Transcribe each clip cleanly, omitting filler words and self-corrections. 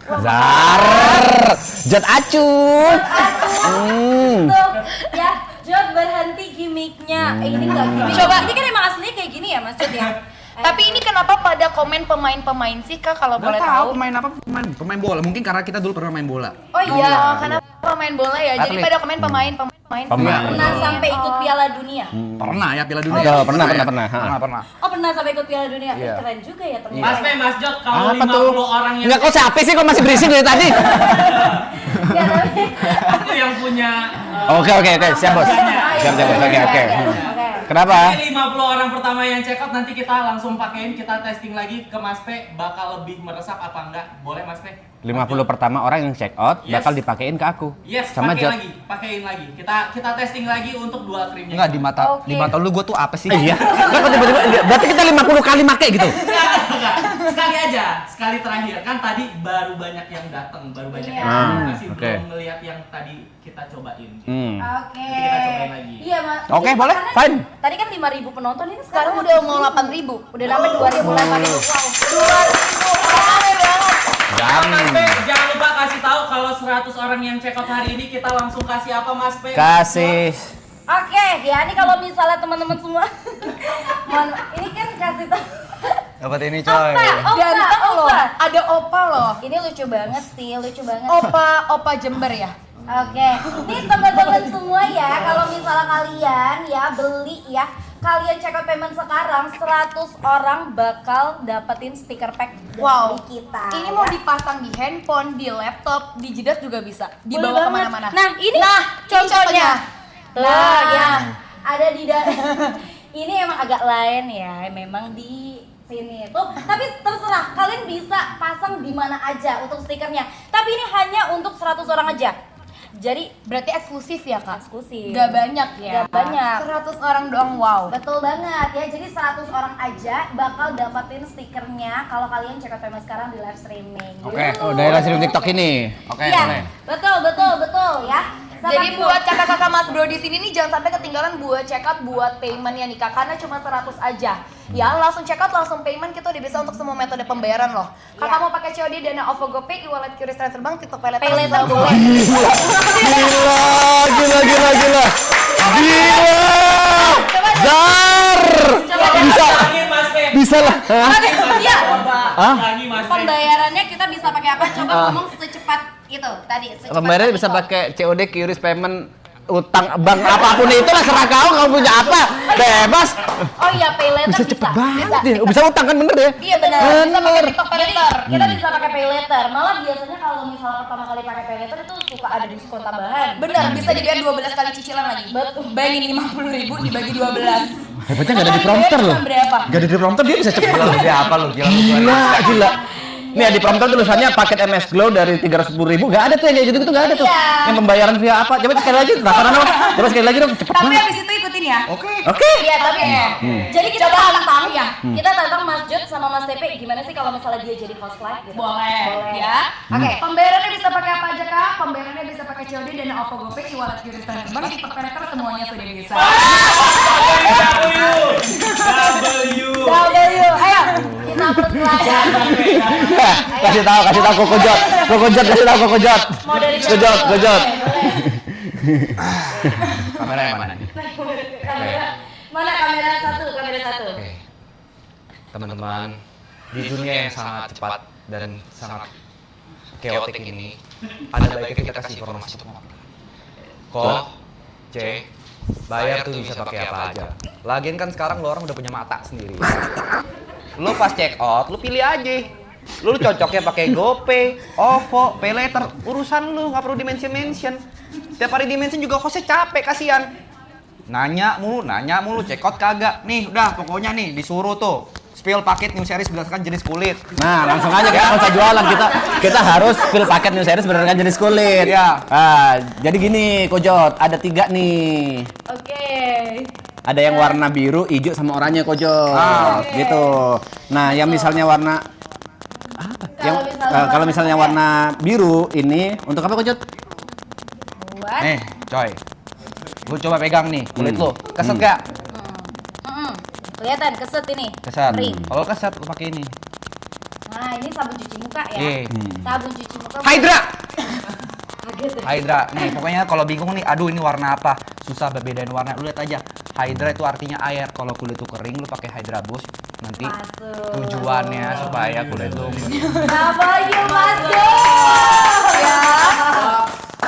Zar, Jod acut. Tuh, ya, Jod berhenti gimmicknya. Ini enggak gimmick. Coba. Ini kan emang aslinya kayak gini ya, Mas Jod ya. Tapi ini kenapa pada komen pemain-pemain sih Kak kalau boleh Gak tahu? tahu pemain apa, pemain bola. Mungkin karena kita dulu pernah main bola. Oh iya, karena pemain bola ya. Jadi Atlet. pada komen pemain. Pernah sampai ikut Piala Dunia. Pernah ya Piala Dunia. Oh, pernah. Pernah. Oh, pernah sampai ikut Piala Dunia. Iya. Keren juga ya ternyata. Mas Pe, Mas Jod, kalau Apa 50 tuh? orang yang Enggak, kok capek sih, kok masih berisik dari tadi? Ya, tapi itu yang punya Oke, siap bos. Siap bos, oke. Oke. Kenapa? Ini 50 orang pertama yang check out, nanti kita langsung pakein, kita testing lagi ke Mas Pe, bakal lebih meresap apa enggak? Boleh Mas Pe? 50 pertama orang yang check out Yes. bakal dipakein ke aku. Yes, sama Jod. pakein lagi. Kita testing lagi untuk 2 krimnya. Enggak, di mata lu gua tuh apa sih? Iya. Kok tiba-tiba berarti kita 50 kali make gitu. Enggak. Sekali aja, sekali terakhir. Kan tadi baru banyak yang datang, baru banyak yang masih oke. belum melihat yang tadi kita cobain. Oke. Nanti kita cobain lagi. Iya, Mas. Oke, Iya, boleh. karena Fine. Tadi kan 5.000 penonton, ini Sekarang udah mau 8.000. udah nambah 2.000 8.000. Wow. 2.000. Rame banget. Mas Pe, jangan lupa kasih tahu kalau 100 orang yang check out hari ini kita langsung kasih apa Mas Pe? Kasih. Oke, ya ini kalau misalnya teman-teman semua ini kan kasih tahu. Dapat ini coy. Ganteng loh. Opa. Ada opa loh. Ini lucu banget sih, lucu banget. Opa Jember ya. Oke, ini teman-teman semua ya, kalau misalnya kalian ya beli ya, kalian check out payment sekarang 100 orang bakal dapetin stiker pack Wow. dari kita. Ini ya. mau dipasang di handphone, di laptop, di jidat juga bisa. Boleh Dibawa banget. kemana-mana. Nah, ini contohnya. Tuh ya, ada di ini emang agak lain ya, memang di sini tuh. Tapi terserah, kalian bisa pasang di mana aja untuk stikernya. Tapi ini hanya untuk 100 orang aja. Jadi Berarti eksklusif ya Kak? eksklusif. Gak banyak ya? Gak banyak. 100 orang doang, wow. Betul banget ya, jadi 100 orang aja bakal dapetin stikernya kalau kalian check out payment sekarang di live streaming. Oke, Dari hasil TikTok ini. Oke, Iya, boleh. betul ya. Jadi buat kakak-kakak Mas Bro di sini nih jangan sampai ketinggalan buat check out buat payment ya nih Kak, karena cuma 100 aja. Ya langsung check out langsung payment, kita udah bisa untuk semua metode pembayaran loh. Kakak mau pakai COD, Dana, OVO, GoPay, e-wallet, QRIS, transfer bank, TikTok, PayLater, Paylater semua boleh. Gila. Zar. Bisa. Lagi Mas Pe. Bisa lah. Iya. Lagi Mas Pe. Pembayarannya kita bisa pakai apa? Coba ngomong secepat itu tadi. secepat Pembayaran tadi bisa kok. pakai COD, QRIS payment, utang bank apapun itu lah, serah kamu punya apa, bebas. Oh iya, PayLater Bisa cepet banget ya. Bisa utang kan, bener ya? Iya benar. Bisa pakai TikTok, Jadi PayLater. kita bisa pakai PayLater. Malah biasanya kalau misalnya pertama kali pakai PayLater itu suka ada diskon tambahan. Benar, bisa dibayar 12 kali cicilan lagi. Betul. Bayangin 50.000 dibagi 12. Hebatnya nggak ada di prompter loh. Berapa? Nggak ada di prompter, dia bisa cepet. Dia apa lu? Gila. Nih di prompter tulisannya paket MS Glow dari 310.000, nggak ada tuh yang kayak gitu-gitu, nggak ada tuh. Iya. Yang pembayaran via apa? Coba sekali lagi, coba sekali lagi dong, cepet Tapi banget. habis itu ikutin ya. Oke. Oke. Iya, tapi jadi kita Coba tantang ya. Kita tantang Mas Jod sama Mas TP gimana sih kalau misalnya dia jadi host live gitu. Boleh. Ya. Oke. Pembayarannya bisa pakai apa aja Kak? Pembayarannya bisa pakai COD, Dana, OVO, GoPay, e-wallet, QRIS, transfer bank, TikTok, PayLater, semuanya sudah bisa. W. Ayo, kita persilakan. Kasih tahu Koko Jod, kasih tahu Koko Jod. Mau dari Koko Jod. Kamera yang mana nih? Mana kamera satu? Oke. Teman-teman, di dunia yang sangat cepat dan sangat chaotic ini, ada baiknya kita kasih informasi teman. Bayar tuh bisa pakai apa aja. Lagian kan sekarang lo orang udah punya mata sendiri. Lo pas check out, lo pilih aja. Lo cocoknya pakai GoPay, OVO, PayLater, urusan lu, nggak perlu dimention. Tiap hari dimension juga hostnya capek, kasihan. Nanya mulu, check out kagak. Nih, udah pokoknya nih disuruh tuh spill paket new series berdasarkan jenis kulit. Nah, langsung aja kita nggak usah jualan, kita harus fill paket new series berdasarkan jenis kulit. Iya. Jadi gini, Kojot, ada 3 nih. Oke. Ada yang warna biru, hijau sama oranye, Kojot. Gitu. Nah, yang misalnya warna kalau misalnya warna biru ini untuk apa, Kojot? Buat. Nih, coy. Lu coba pegang nih kulit lu. Keset gak? Kelihatan keset ini. Keset. Ring. Kalau keset lu pakai ini. Nah, Nah, ini sabun cuci muka ya. Iya. Sabun cuci muka. Hydra. Kaget deh. Hydra. Nih, pokoknya kalau bingung nih, aduh ini warna apa? Susah bedain warna. Lu lihat aja. Hydra itu artinya air. Kalau kulit tuh kering, lu pakai Hydra Boost. Nanti Masuk. tujuannya supaya kulit lu Apa yuk Mas Jo? Ya.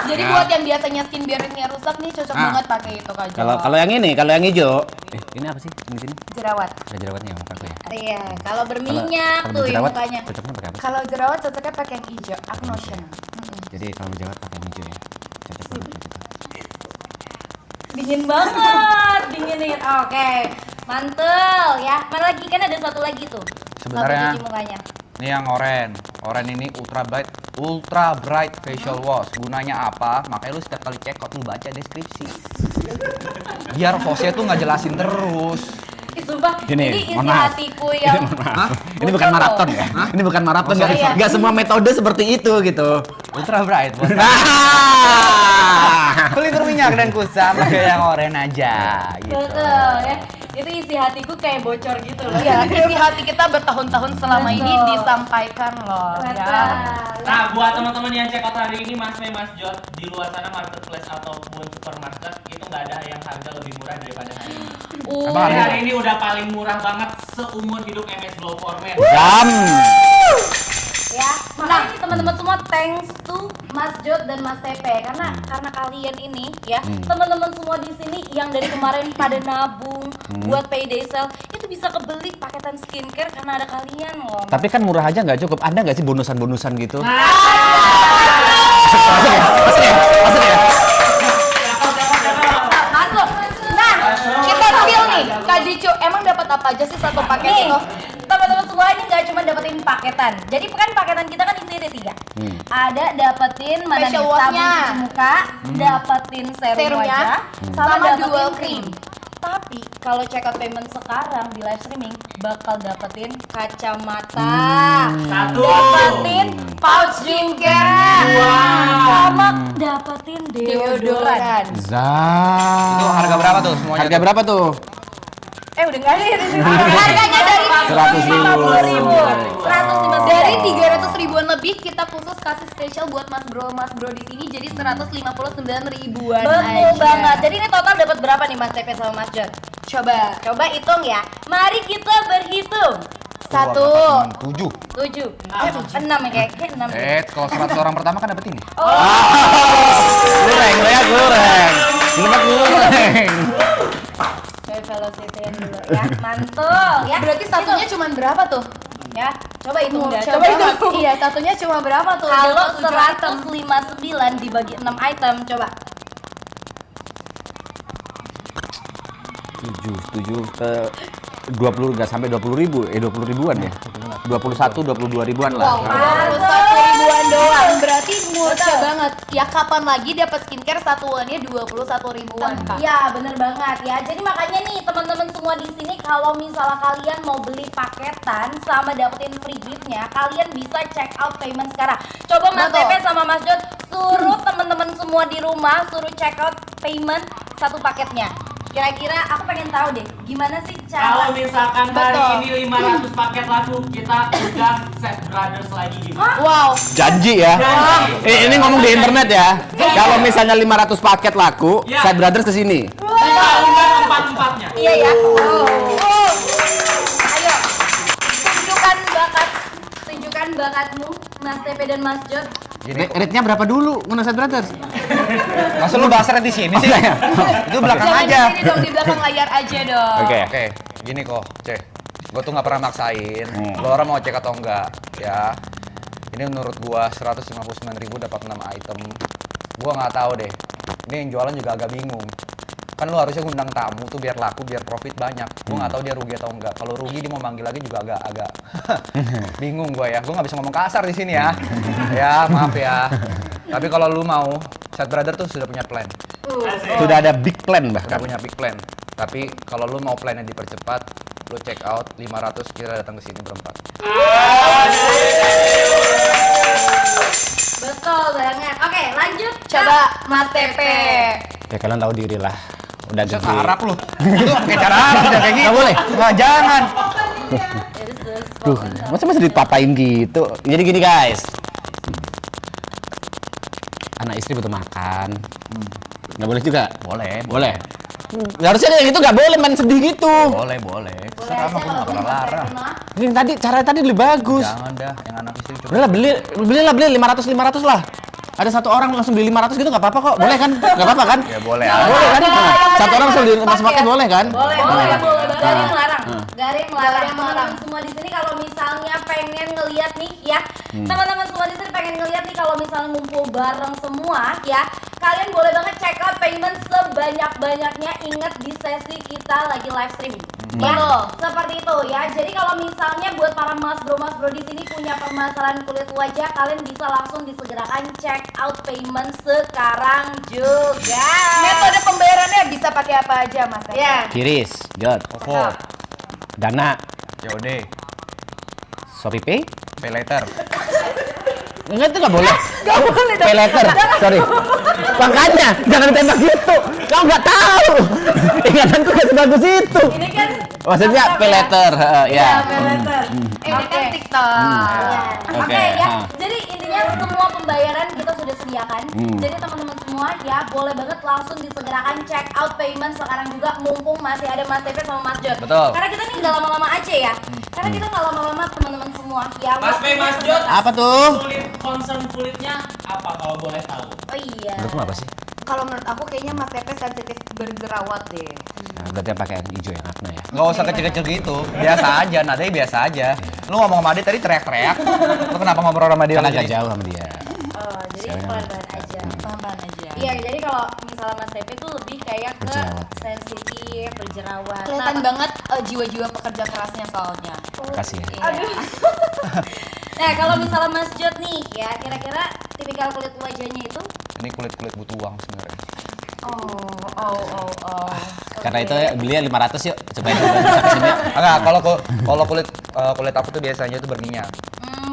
Jadi Ya. buat yang biasanya skin barrier-nya rusak nih cocok Ah. banget pakai itu Kak Jo. Kalau yang ini, kalau yang hijau, ini apa sih? Di sini jerawat. ada jerawatnya mukaku ya. Iya, kalau berminyak Kalau tuh yang berjerawat, mukanya. cocoknya pakai apa? Kalau jerawat cocoknya pakai yang hijau, Agnotion. Jadi kalau berjerawat pakai yang hijau ya. Cocok banget cocok. Dingin banget, dinginin. Oke, mantul ya. Mana lagi kan ada satu lagi tuh. Sebenarnya- Sabun cuci mukanya. Ini yang oren ini ultra bright facial wash. Gunanya apa? Makanya lu setiap kali check out lu baca deskripsi. Biar hostnya tuh nggak jelasin terus. Ih, sumpah, Gini, ini isi mohon maaf. hatiku yang Hah? Ini bukan maraton ya. Ini bukan maraton. Oh, sorry, Nggak semua metode seperti itu gitu. Ultra bright. Buat Nah. kulit berminyak dan kusam pakai yang oren aja gitu. betul ya. Itu isi hatiku kayak bocor gitu loh. Iya, isi hati kita bertahun-tahun selama ini Betul. disampaikan loh. Ya. Betul. Nah, buat teman-teman yang check out hari ini Mas Mei, Mas Jod di luar sana marketplace ataupun supermarket itu nggak ada yang harga lebih murah daripada hari ini. Emang Jadi harga? hari ini udah paling murah banget seumur hidup MS Glow for Men. Jam. Ya, makanya nih teman-teman semua thanks to Mas Jod dan Mas Tepe karena kalian ini ya, teman-teman semua di sini yang dari kemarin pada nabung buat payday sale itu bisa kebeli paketan skincare karena ada kalian loh. Tapi kan murah aja nggak cukup. Ada nggak sih bonusan-bonusan gitu? Nah, Masuk ya? Masuk ya? Masuk ya? Masuk. Nah, Kita spill nih, Kak Dicu, emang dapat apa aja sih satu paket nih, itu? teman-teman semua ini nggak cuma dapetin paketan. Jadi kan paketan kita kan isinya ada 3. Ada dapetin mana nih, Facial sabun wash-nya. cuci muka, dapetin serum Serumnya, wajah, sama dapetin dual krim. cream. Tapi kalau check out payment sekarang di live streaming bakal dapetin kacamata, Satu. dapetin pouch skincare, Wow. sama dapetin deodoran. Zah. Itu harga berapa tuh semuanya? Harga berapa tuh? Udah nggak ada di sini. Harganya dari 150.000. 150. Dari 300 ribuan lebih kita khusus kasih spesial buat Mas Bro di sini jadi 159 ribuan Betul aja. banget. Jadi ini total dapat berapa nih Mas Tepe sama Mas Jod? Coba Coba hitung ya. Mari kita berhitung. 1, 7. 7. 6 ya kayak 6. Kalau 100 orang pertama kan dapet ini. Goreng, ya goreng. Lemak goreng. Velocity dulu ya. Mantul ya. berarti satunya cuma berapa tuh? Ya, coba hitung dah. Coba itu. Iya, satunya cuma berapa tuh? Kalau Dapat 7 item. 159 dibagi 6 item, coba. 20 nggak sampai 20.000, 20 ribuan ya. 21, 22 ribuan lah. Wow, 21 ribuan doang. Berarti murah banget. Ya kapan lagi dapat skincare satuannya 21 ribuan, Kak? Iya, bener banget ya. Jadi makanya nih teman-teman semua di sini kalau misalnya kalian mau beli paketan sama dapetin free gift-nya, kalian bisa check out payment sekarang. Coba Mas Betul. Tepe sama Mas Jod suruh teman-teman semua di rumah suruh check out payment satu paketnya. Kira-kira aku pengen tahu deh, gimana sih Kalau cara? misalkan Betul. hari ini 500 paket laku, kita udah Set Brothers lagi di mana? Wow. Janji ya. Janji. Ini ngomong di internet ya. Kalau misalnya 500 paket laku, Ya. Side Brothers kesini. Kita undang empat-empatnya. Iya ya. Ayo, tunjukkan bakatmu, Mas Tepe dan Mas Jod. Rate-nya berapa dulu ngundang Side Brothers? Masa lu bahas di sini sih? Itu belakang Jangan aja. di sini dong, di belakang layar aja dong. Oke, gini kok, Ceh. Gue tuh nggak pernah maksain. Lo orang mau cek atau enggak, ya. Ini menurut gua 159.000 dapat 6 item. Gua nggak tahu deh. Ini yang jualan juga agak bingung. Kan lu harusnya ngundang tamu tuh biar laku, biar profit banyak. Gua nggak tahu dia rugi atau enggak. Kalau rugi dia mau manggil lagi juga agak bingung gua ya. Gua nggak bisa ngomong kasar di sini ya. Ya maaf ya. Tapi kalau lu mau, Set Brother tuh sudah punya plan. Sudah ada big plan Udah bahkan. punya big plan. Tapi kalau lu mau plannya dipercepat, lu check out 500 kita datang ke sini berempat. Betul banget. Oke, lanjut. Coba Mas Tepe. Ya kalian tahu diri lah. Udah Set gede. Arab lu. Itu pakai cara Arab ya kayak gitu. Nggak boleh. Nggak, jangan. Terus Aduh, masa dipatahin gitu? Jadi gini guys, anak istri butuh makan. Nggak boleh juga? Boleh. Harusnya yang itu nggak boleh main sedih gitu. Boleh. Boleh Serah aja aku kalau nggak pernah Mas larang. Kevin mah. Ini tadi cara tadi lebih bagus. Jangan dah, yang anak istri coba. Udah lah beli 500 lah. Ada satu orang langsung beli 500 gitu nggak apa-apa kok. Boleh kan? Nggak apa-apa kan? Ya boleh. Boleh kan? Nah, satu orang langsung beli emas pakai boleh kan? Boleh. Gak ada yang melarang. Gak ada yang melarang. Nggak ada yang melarang. Teman-teman semua di sini kalau misalnya pengen ngeliat nih ya, teman-teman semua di sini pengen ngeliat nih kalau misalnya ngumpul bareng semua ya, kalian boleh banget check out payment sebanyak-banyaknya. Ingat di sesi kita lagi live stream. Ya, seperti itu ya. Jadi kalau misalnya buat para mas bro di sini punya permasalahan kulit wajah, kalian bisa langsung disegerakan check out payment sekarang juga. Metode pembayarannya bisa pakai apa aja Mas? Ya. Kiris, Jod, OVO, Dana, COD, ShopeePay. Pay later. Enggak itu nggak boleh. Pay later, sorry. Makanya jangan tembak gitu. Kau nggak tahu. Ingatanku nggak sebagus itu. Ini kan Maksudnya pay later, ya. pay letter. Ini kan Oke. TikTok. Ya. Oke, Oke ya. ha. Jadi intinya semua pembayaran kita sudah sediakan. Jadi teman-teman semua ya boleh banget langsung disegerakan check out payment sekarang juga mumpung masih ada Mas Tepe sama Mas Jod. Betul. Karena kita nih nggak lama-lama aja ya. Karena kita nggak lama-lama teman-teman semua ya. Mas Pe, Mas Jod. Apa tuh? Concern kulitnya apa kalau boleh tahu? Oh iya. Menurutmu apa sih? Kalau menurut aku kayaknya Mas Tepe sensitif berjerawat deh. Nah, berarti yang pakai yang hijau yang Agna ya. Nggak usah kecil-kecil gitu, biasa aja, nadanya biasa aja. Lu ngomong sama dia tadi teriak-teriak, lu kenapa ngobrol sama dia? Karena lu agak jadi? jauh sama dia. Oh, jadi Sekarang- pelan-pelan aja. Pelan-pelan aja. Iya, jadi kalau misalnya Mas Tepe tuh lebih kayak ke Berjerawat. sensitif, berjerawat. Kelihatan Nah, banget jiwa-jiwa pekerja kerasnya soalnya. Makasih ya. Aduh. Nah, kalau misalnya Mas Jod nih, ya kira-kira tipikal kulit wajahnya itu? Ini kulit-kulit butuh uang sebenarnya. Oh. Karena itu ya, beli 500 yuk supaya kita bisa kesini. Enggak, kalau kulit aku tuh biasanya tuh berminyak.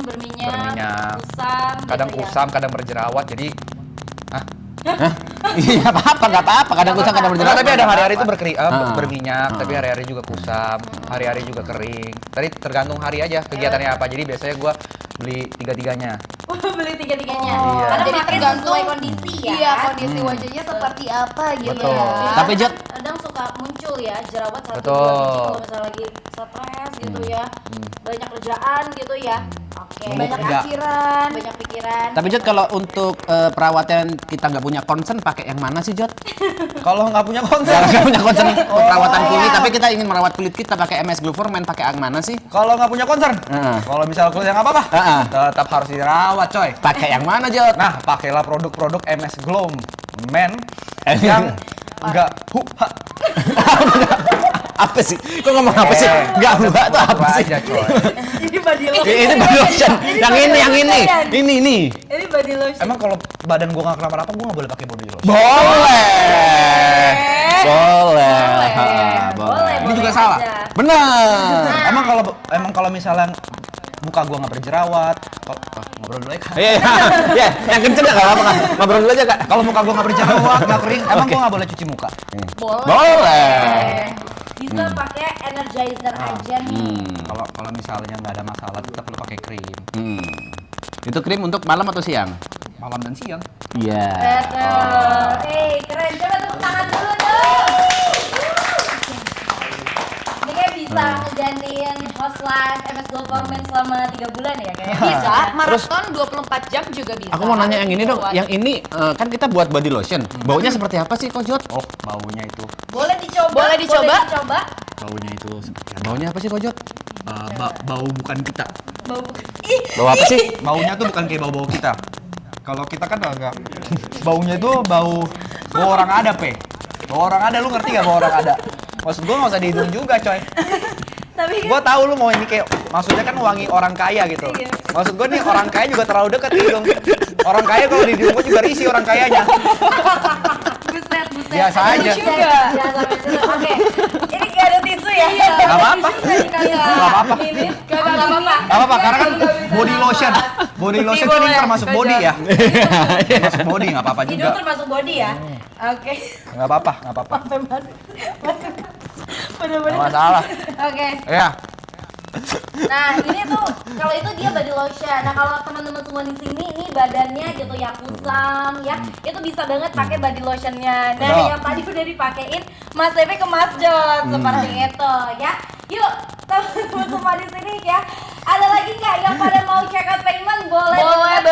Berminyak, kusam, Kadang gitu ya. kusam, kadang berjerawat. Jadi Iya nggak apa-apa. Kadang kusam kadang berjerawat. tapi ada hari-hari itu Ah. berminyak, tapi hari-hari juga kusam, hari-hari juga kering. Tadi tergantung hari aja kegiatannya apa. Jadi biasanya gua beli tiga-tiganya. Beli tiga-tiganya. Iya. Karena Jadi pakai tergantung sesuai kondisi ya. Iya, kondisi wajahnya seperti apa gitu Betul. ya. Tapi Jod, Kadang suka muncul ya jerawat satu Betul. dua biji kalau misalnya lagi stres gitu ya. Banyak kerjaan gitu ya. Oke. Banyak kerja. pikiran. Banyak pikiran. tapi Jod kalau untuk perawatan kita nggak punya concern pakai yang mana sih Jod? Kalau nggak punya konser, Nggak punya concern perawatan kulit, iya. tapi kita ingin merawat kulit kita pakai MS Glow main pakai yang mana sih? kalau nggak punya konser, Heeh. kalau misal kulit yang apa-apa, Heeh. tetap harus dirawat, coy. Pakai yang mana Jod? Nah, pakailah produk-produk MS Glow Men yang enggak Apa sih? Kok ngomong apa sih? Nggak buat tuh apa sih? aja, coy. Ini body lotion. Ini body lotion. Yang ini. Ini. Ini body lotion. Emang kalau badan gua nggak kenapa-napa, gua nggak boleh pakai body lotion. Boleh. Boleh. Ini juga salah. aja. Benar. Emang kalau misalnya muka gua nggak berjerawat, ngobrol dulu ya. Kak. Iya, iya. Yang kenceng nggak apa-apa Kak. Ngobrol dulu aja Kak. Kalau muka gua nggak berjerawat, nggak kering, emang Oke. gua nggak boleh cuci muka. Boleh. Bisa pakai energizer aja nih. Kalau misalnya nggak ada masalah, tetap perlu pakai krim. Itu krim untuk malam atau siang? Malam dan siang. Iya. Betul. Keren. Coba tepuk tangan dulu dong. Ini kayak bisa ngegantiin host live MS Glow for Men selama 3 bulan ya kayaknya. Bisa, maraton 24 jam juga bisa. Aku mau nanya yang ini dong. Yang ini kan kita buat body lotion. Baunya seperti apa sih Kok Jod? Oh, baunya itu. Boleh dicoba. Boleh dicoba. Baunya itu Baunya apa sih Kok Jod? bau bukan kita. Bau apa sih? Baunya tuh bukan kayak bau-bau kita. Kalau kita kan agak baunya itu bau orang ada, Pe. Bau orang ada, lu ngerti gak bau orang ada? Maksud gua nggak usah di hidung juga, coy. Tapi kan Gua tahu lu mau ini kayak maksudnya kan wangi orang kaya gitu. Iya. Maksud gua nih orang kaya juga terlalu dekat di hidung. Orang kaya kalau di hidung gua juga risih orang kayanya. buset. Biasa aja. Juga. Jangan sampai situ. Oke. Ini gak ada tisu ya? Gak apa-apa. Gak apa-apa. Ini gak apa-apa. Gak apa-apa, karena kan body lotion. Body lotion kan ini termasuk body ya. Termasuk body, gak apa-apa juga. Hidung termasuk body ya? Oke. Gak apa-apa, gak apa-apa. Sampai masuk. Gak masalah. Oke. Ya, Nah ini tuh kalau itu dia body lotion. Nah kalau teman-teman semua di sini ini badannya gitu ya kusam ya, itu bisa banget pakai body lotionnya. Nah Betul. yang tadi udah dipakein Mas Tepe ke Mas Jod seperti itu ya. Yuk teman-teman semua di sini ya. Ada lagi nggak yang pada mau check out payment? Boleh banget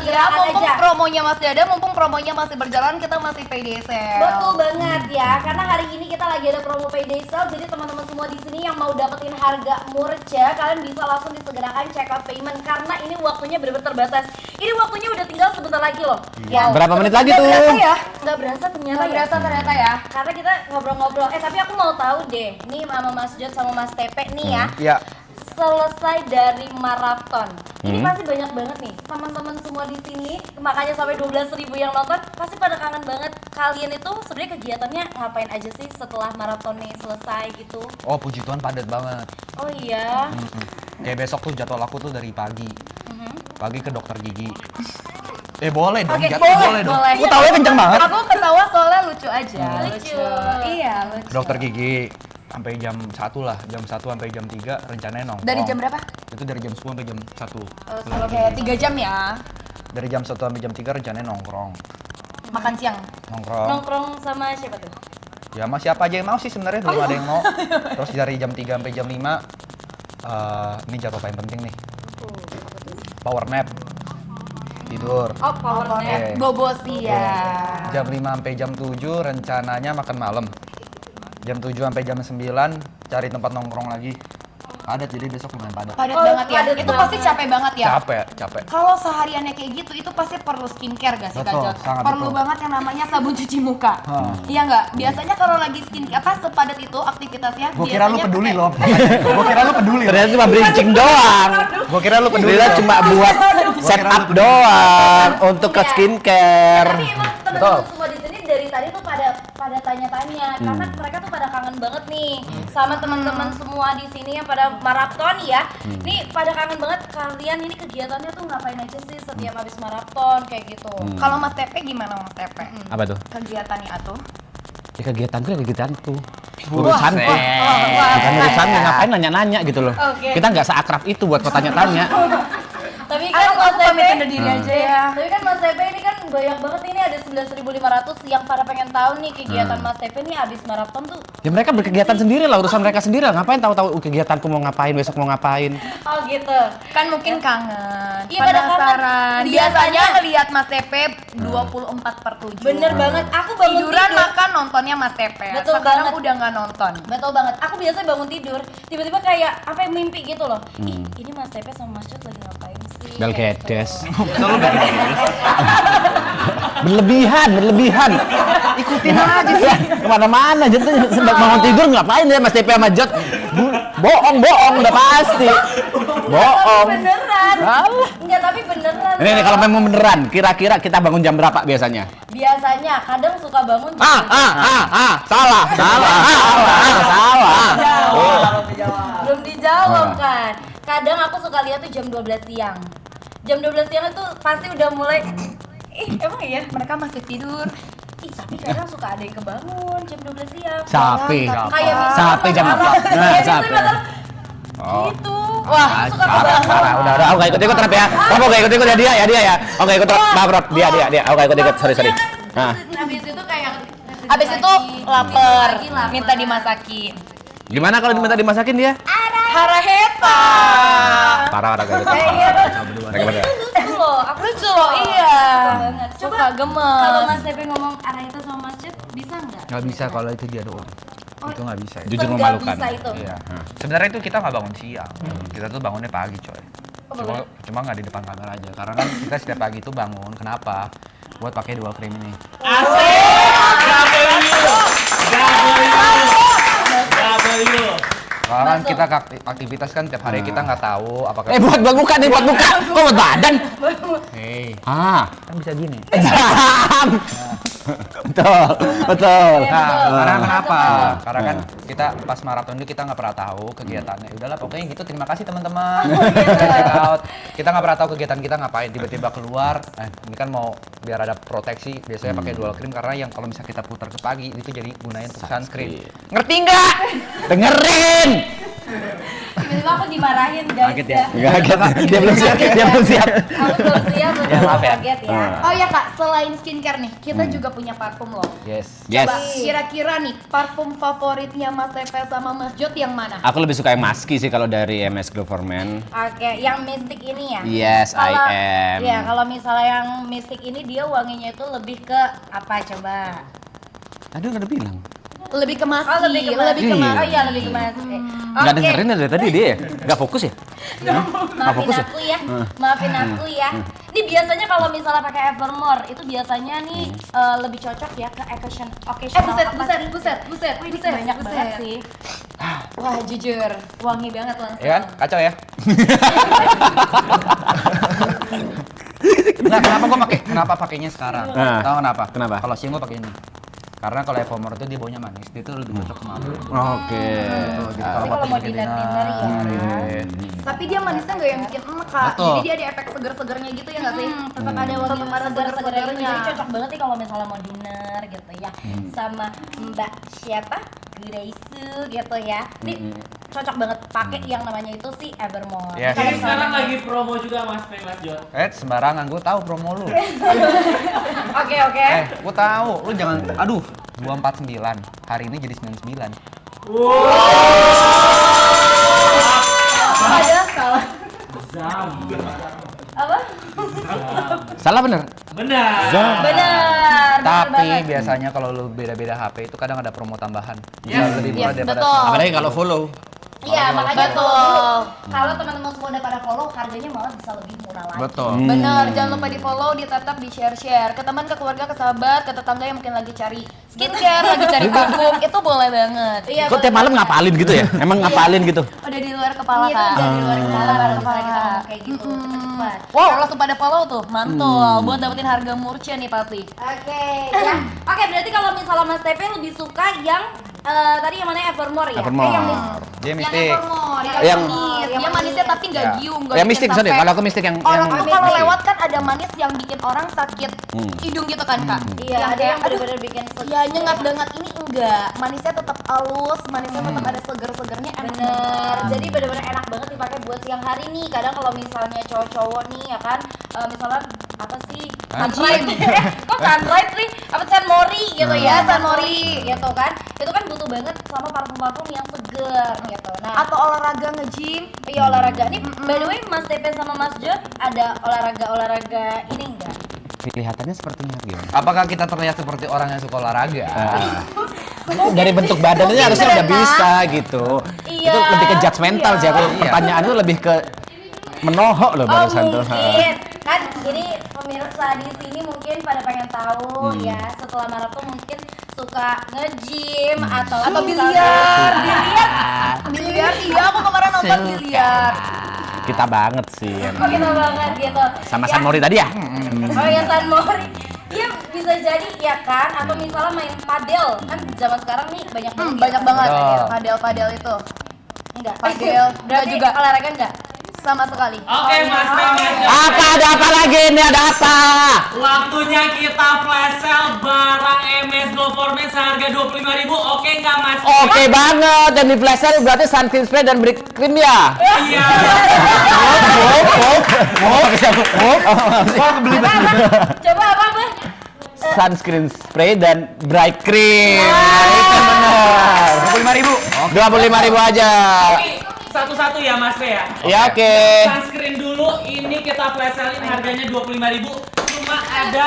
ya, mumpung aja. promonya masih ada, mumpung promonya masih berjalan, kita masih payday sale. Betul banget ya, karena hari ini kita lagi ada promo payday sale. Jadi teman-teman semua di sini yang mau dapetin harga murah, kalian bisa langsung disegerakan check out payment karena ini waktunya benar-benar terbatas. Ini waktunya udah tinggal sebentar lagi loh. Ya, Berapa menit lagi Nggak tuh? berasa ya? nggak berasa ternyata Nggak ya. berasa ternyata ya. Karena kita ngobrol-ngobrol. Tapi aku mau tahu deh, nih sama Mas Jod sama Mas Tepe nih ya. Iya. Selesai dari maraton, ini Hmm. pasti banyak banget nih teman-teman semua di sini, makanya sampai 12.000 yang nonton pasti pada kangen banget. Kalian itu sebenarnya kegiatannya ngapain aja sih setelah maraton nih selesai gitu? Oh puji Tuhan padat banget. Oh iya. Kayak besok tuh jadwal aku tuh dari pagi. Mhm. Pagi ke dokter gigi. Boleh dong, Oke, boleh dong. boleh. Aku taunya kenceng banget. Aku ketawa soalnya lucu aja. Lucu. Iya, lucu. Ke dokter gigi sampai jam 1 lah, jam 1 sampai jam 3 rencananya nongkrong. Dari jam berapa? Itu dari jam 10 sampai jam 1. Oke, 3 jam ya. Dari jam 1 sampai jam 3 rencananya nongkrong. Makan siang. Nongkrong. Nongkrong sama siapa tuh? Ya mas siapa aja yang mau sih sebenarnya, belum ada yang mau. Terus dari jam 3 sampai jam 5 ini jadwal paling penting nih. Power nap. Tidur. Oh, power nap. Oke. Bobo siang. Jam 5 sampai jam 7 rencananya makan malam. Jam 7 sampai jam 9 cari tempat nongkrong lagi. Padat, jadi besok lumayan padat. Padat Oh, banget ya. padat Itu pasti banget. capek banget ya. Capek. Kalau sehariannya kayak gitu, itu pasti perlu skincare gak sih Kak Betul, Jod? sangat Perlu betul. banget yang namanya sabun cuci muka. Hmm. Iya nggak? Biasanya kalau lagi sepadat itu aktivitasnya. Gue kira lu biasanya peduli pakai- loh. Gue kira lu peduli. Ternyata cuma bridging doang. Gue kira lu peduli. Ternyata cuma buat setup doang untuk ke Iya. skincare. Tapi emang teman-teman semua di sini dari tadi tuh pada tanya-tanya karena mereka tuh pada kangen banget nih sama teman-teman semua di sini yang pada maraton ya. Nih pada kangen banget kalian ini kegiatannya tuh ngapain aja sih setiap habis maraton kayak gitu. Kalau Mas Tepe gimana Mas Tepe? Apa tuh? Kegiatannya atuh? Ya kegiatanku ya kegiatanku. Urusanku. Wah, Bukan urusannya, ngapain nanya-nanya gitu loh. Oke. Kita nggak seakrab itu buat kau tanya-tanya. Tapi kan Mas Aku pamit Tepe undur diri aja ya. Tapi kan Mas Tepe ini kan banyak banget ini ada 11.500 yang pada pengen tahu nih kegiatan Mas Tepe nih habis maraton tuh. Ya mereka berkegiatan sendiri lah, urusan mereka sendiri lah. Ngapain tahu-tahu kegiatanku mau ngapain, besok mau ngapain. Oh gitu. Kan mungkin kangen, Iya, pada penasaran. kangen. Biasanya Biasanya- ngelihat Mas Tepe 24/7. Bener banget, aku bangun Tiduran tidur. makan nontonnya Mas Tepe. Betul Sekarang banget. udah nggak nonton. Betul banget. Aku biasanya bangun tidur, tiba-tiba kayak apa yang mimpi gitu loh. Ih, ini Mas Tepe sama Mas Jod lagi ngapain sih? Bel Kayak gitu. kedes. Berlebihan. Ikutin aja sih. Kemana-mana, jadi sedang bangun tidur ngapain ya Mas TP sama Jod? Bohong, udah pasti. Bohong. Beneran. Alah. Enggak, tapi beneran. Ini kalau memang beneran, kira-kira kita bangun jam berapa biasanya? Biasanya kadang suka bangun Salah. belum dijawab kan. Kadang aku suka lihat tuh jam 12 siang. Jam 12 siang itu pasti udah mulai emang iya? Mereka masih tidur. Tapi kadang suka ada yang kebangun jam 12 siang. Sapi. Kayak misalnya Sapi jam apa? apa? Nah, Kayak sapi. misalnya Oh. gitu. Wah, suka Parah. kebangun. Udah, aku gak ikut-ikut terap ya. Kamu gak ikut-ikut ya dia ya. Aku gak ikut terap, maaf, dia. Aku gak ikut-ikut, sorry. Nah, Habis itu kayak Habis itu lapar, lagi lapar. minta dimasakin. gimana kalau diminta dimasakin dia? Haraheta. Parah gak ikut. Bagaimana? lucu loh, aku Lucu loh, iya. banget. Coba Suka gemes. kalau Mas Tepe ngomong arah itu sama Mas Jod bisa nggak? Nggak bisa kalau itu dia doang. Itu nggak bisa. Jujur Nggak memalukan. bisa itu. Iya. Sebenarnya itu kita nggak bangun siang. Kita tuh bangunnya pagi coy. bangun? Cuma nggak di depan kamera aja. Karena kan kita setiap pagi itu bangun. Kenapa? Buat pakai dual cream ini. W. Karena kan Masuk. kita aktivitas kan tiap hari kita nggak tahu apakah. Buat muka nih, buat muka. Kok buat badan? Hei, Kan bisa gini. Betul. Nah, karena Masuk, kenapa? masuk. Karena kan kita pas maraton itu kita nggak pernah tahu kegiatannya. Udahlah pokoknya gitu. Terima kasih teman-teman. Check out. Kita nggak pernah tahu kegiatan kita ngapain. Tiba-tiba keluar. Ini kan mau biar ada proteksi. Biasanya pakai dual cream karena yang kalau misalnya kita putar ke pagi itu jadi gunain untuk sunscreen. Ngerti nggak? Dengerin. Tiba-tiba aku dimarahin guys. Kaget ya? Kaget. Dia belum siap. Aku belum siap, Ya, maaf ya. kaget ya. Oh ya kak, selain skincare nih, kita juga punya parfum loh. Yes. Coba kira-kira nih, parfum favoritnya Mas Tepe sama Mas Jot yang mana? Aku lebih suka yang Maski sih kalau dari MS Glow for Men. Oke, yang Mystic ini ya? Yes, I Kalau- am. Iya, kalau misalnya yang Mystic ini dia wanginya itu lebih ke apa coba? Aduh, nggak ada bilang. Lebih ke maski, Oh, lebih ke Iya. Mystic. Oh iya, lebih ke Mystic. Nggak dengerin dari tadi dia ya? Nggak fokus ya? Maafin fokus ya? aku ya, maafin aku ya. Ini biasanya kalau misalnya pakai Evermore itu biasanya nih lebih cocok ya ke occasional. buset. Banyak banget sih. Wah jujur, wangi banget langsung. Ya kan? Kacau ya? Nah, kenapa pakainya sekarang? Nah. Tahu kenapa? Kenapa? Kalau siang gua pakai ini. Karena kalau Evermore itu dia baunya manis, dia tuh lebih cocok sama aku. Oke. Jadi Tapi kalau mau dinner ya. Tapi dia manisnya nggak yang bikin enak kak, Betul. jadi dia ada efek seger-segernya gitu ya nggak sih? Tetap ada wangi Tetap ada seger-segernya. seger-segernya. Jadi cocok banget nih kalau misalnya mau dinner gitu ya. Sama Mbak siapa? Grace gitu ya. Ini cocok banget pakai yang namanya itu si Evermore. Yes. Kalau Jadi misalnya- sekarang lagi promo juga Mas Pe Mas Jot. Sembarangan, gue tahu promo lu. Oke. Gue tahu, lu jangan, aduh, 249, hari ini jadi 99. Ada salah. Zam. Apa? Salah bener? Benar. Benar. Tapi banget. biasanya kalau lu beda-beda HP itu kadang ada promo tambahan. Bisa Yes. lebih murah Yes, daripada betul. Apalagi kalau follow. Iya, makanya Betul. kalau teman-teman semua udah pada follow, harganya malah bisa lebih murah lagi. Betul. Bener, jangan lupa di follow, di tetap, di share ke teman, ke keluarga, ke sahabat, ke tetangga yang mungkin lagi cari skincare, lagi cari parfum, itu boleh banget. Iya, Kok tiap malam ngapalin gitu ya? Emang ngapalin gitu? Udah di luar kepala Iya, itu kak. udah di luar kepala baru misalnya kita Kepala. ngomong kayak gitu. Cepet-cepet. Wow, langsung pada follow tuh, mantul. Buat dapetin harga murca nih pasti. Oke, ya. Oke, berarti kalau misalnya Mas Tepe lebih suka yang tadi yang mana Evermore ya? Evermore. yang Dia Yang mistik. Evermore, yang Yang- manis. yang Dia manisnya manis. tapi nggak Ya. giung, nggak Yang bikin mistik sorry, sampai- kalau aku mistik yang Orang tuh kalau mistik. lewat kan ada manis yang bikin orang sakit hidung gitu kan kak? Iya, ada yang aduh, benar-benar bikin ya nyengat-nyengat ini enggak, manisnya tetap halus, manisnya tetap ada seger-segernya enak Bener, banget. jadi bener-bener enak banget dipakai buat siang hari nih. Kadang kalau misalnya cowok-cowok nih ya kan, misalnya apa sih sunlight, kok sunlight sih? Apa sunmori gitu ya? Sunmori gitu kan? Itu kan butuh banget sama parfum-parfum yang seger gitu. Nah, Atau olahraga nge-gym. iya olahraga nih. By the way, Mas Tepe sama Mas Jot ada olahraga ini enggak? Kelihatannya sepertinya gimana? Apakah kita terlihat seperti orang yang suka olahraga? Dari bentuk badannya harusnya udah bisa gitu. Iya. Itu lebih ke judgmental sih. Aku Iya. pertanyaan itu lebih ke menohok loh barusan tuh. Mungkin kan ini pemirsa di sini mungkin pada pengen tahu ya setelah maraton mungkin suka nge-gym atau biliar. biliar Biliar, iya aku kemarin nonton biliar. Kita banget sih. oh gitu banget gitu Sama ya, San Mori tadi ya? oh ya San Mori iya bisa jadi ya kan atau misalnya main padel kan zaman sekarang nih banyak banget Banyak banget Betul. padel itu. enggak Padel, berarti juga. olahraga enggak Sama sekali. Oke Mas Pe Mas Jot. Apa ada apa lagi ini? Ada apa? Waktunya kita flash sale barang MS Glow for Men seharga 25.000. Oke nggak Mas? Oke banget. Dan di flash sale berarti sunscreen spray dan brick cream ya? Iya. coba apa Bang? Sunscreen spray dan bright cream. Nah, itu benar. 25.000 aja. Oke, satu-satu ya Mas Pe ya. Ya oke. Sunscreen dulu, ini kita flash sale harganya 25.000. Cuma ada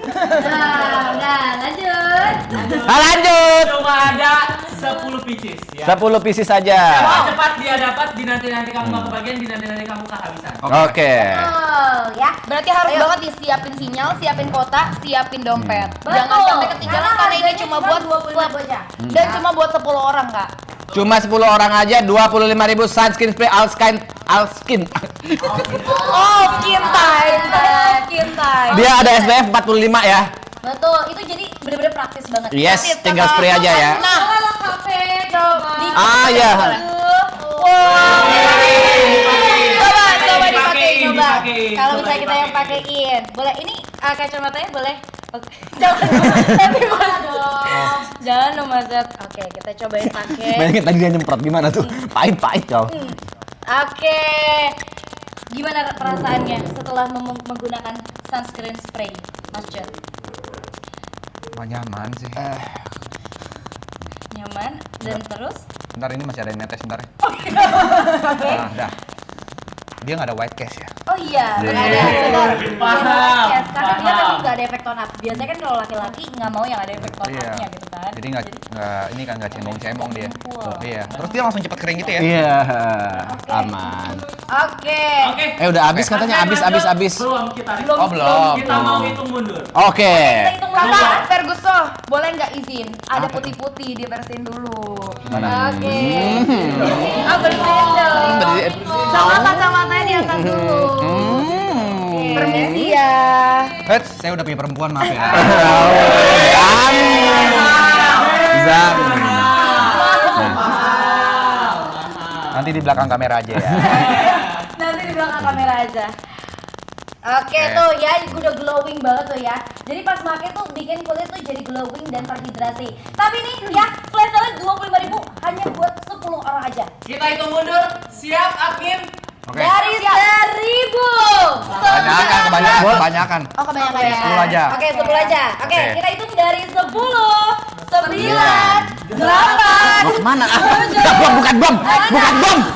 Nah, lanjut. Lanjut. cuma ada 10 pieces ya. 10 pieces saja. Cepat dia dapat, di nanti kamu nggak kebagian, di nanti kamu kehabisan. Oke. Oh, ya. Berarti harus banget disiapin sinyal, siapin kotak, siapin dompet. Betul. Jangan sampai ketinggalan karena ini cuma buat 25 aja. dan cuma buat 10 orang kak. Cuma 10 orang aja 25.000 sunscreen spray Alskin. Oh, skin time. Skin time. Dia ada SPF 45 ya. Betul, itu jadi bener-bener praktis banget. Yes, Praktis, tinggal Kakak. spray aja ya. Nah, Kalau kafe coba. Ah ya. coba dipakai, coba. Kalau misalnya kita yang pakein, boleh ini kacamatanya boleh? Oke. Jangan. Nanti malah dong. Jangan dong Mas Jod. Oke, kita cobain pakai. Bayangin tadi dia nyemprot gimana tuh? Pahit-pahit kau. Oke. Gimana perasaannya setelah menggunakan sunscreen spray, Mas Jod? Wah, nyaman sih. Nyaman dan terus? Bentar, ini masih ada yang netes bentar. Oke. Nah, dah. Dia nggak ada white cast ya? Oh iya, nggak ada. Paham, Yes, karena dia kan paham. nggak ada efek tone up. Biasanya kan kalau laki-laki nggak mau yang ada efek tone Iya. up-nya gitu kan. Jadi nggak ini kan nggak cemong-cemong dia. Empul. Iya. Terus dia langsung cepet kering gitu ya? Iya, Oke. aman. Oke. Oke. Udah habis katanya, Mas habis. Belum kita. Oh, belum. Kita mau hitung mundur. Oke. Kita hitung dulu. Kakak Ferguso, boleh nggak izin? Ada putih-putih dibersihin dulu. Mana? Oke. Oh, bersihin dong. Sama kacamatanya diangkat dulu. Permisi ya. Hets, saya udah punya perempuan, maaf ya. Amin. Zam. Nanti di belakang kamera aja ya. Nanti di belakang kamera aja. Oke tuh ya, udah glowing banget tuh ya. Jadi pas pakai tuh bikin kulit tuh jadi glowing dan terhidrasi. Tapi nih ya, flash sale 25.000 hanya buat 10 orang aja. Kita hitung mundur. Siap, admin? Oke. Dari 1.000. Kebanyakan. Oh kebanyakan ya. 10 aja. Oke, 10 aja. Oke, Oke. kita hitung dari 10, 9, 8. Mau kemana? Bukan bom.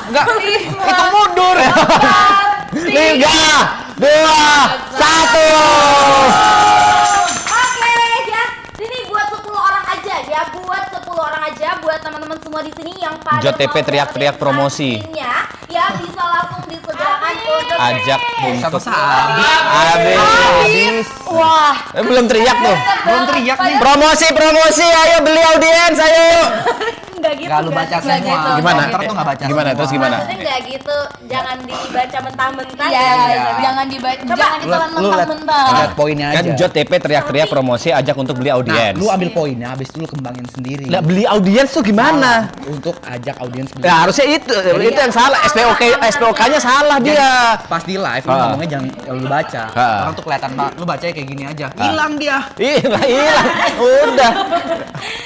Enggak. Itu mundur. 3, 2, 1. Oke ya, ini buat 10 orang aja ya, buat 10 orang aja, buat teman-teman semua di sini yang pada JTP mau teriak-teriak order promosi. sunscreen-nya, ya bisa langsung disegerakan untuk Ajak untuk Habis. habis. Wah. Belum teriak tuh. Belum teriak nih. Promosi, ayo beli audiens, ayo. Enggak gitu. Enggak lu guys. baca Nggak semua. gitu. Gimana? Ntar tuh nggak baca. Gimana? semua. Terus gimana? Maksudnya enggak gitu, jangan dibaca mentah-mentah Iya, ya. jangan dibaca, Coba. jangan ditelan Lu liat mentah-mentah. poinnya aja. Kan JTP teriak-teriak promosi ajak untuk beli Nah, audiens. lu ambil poinnya, habis itu lu kembangin sendiri. Lah beli audiens tuh gimana? Untuk ajak audiens beli. Ya harusnya itu yang salah. SPOK-nya salah dia. Pas di live lu ngomongnya jangan lu baca. Orang tuh kelihatan banget. Lu bacanya kayak gini aja. Hilang dia. Hilang. Udah.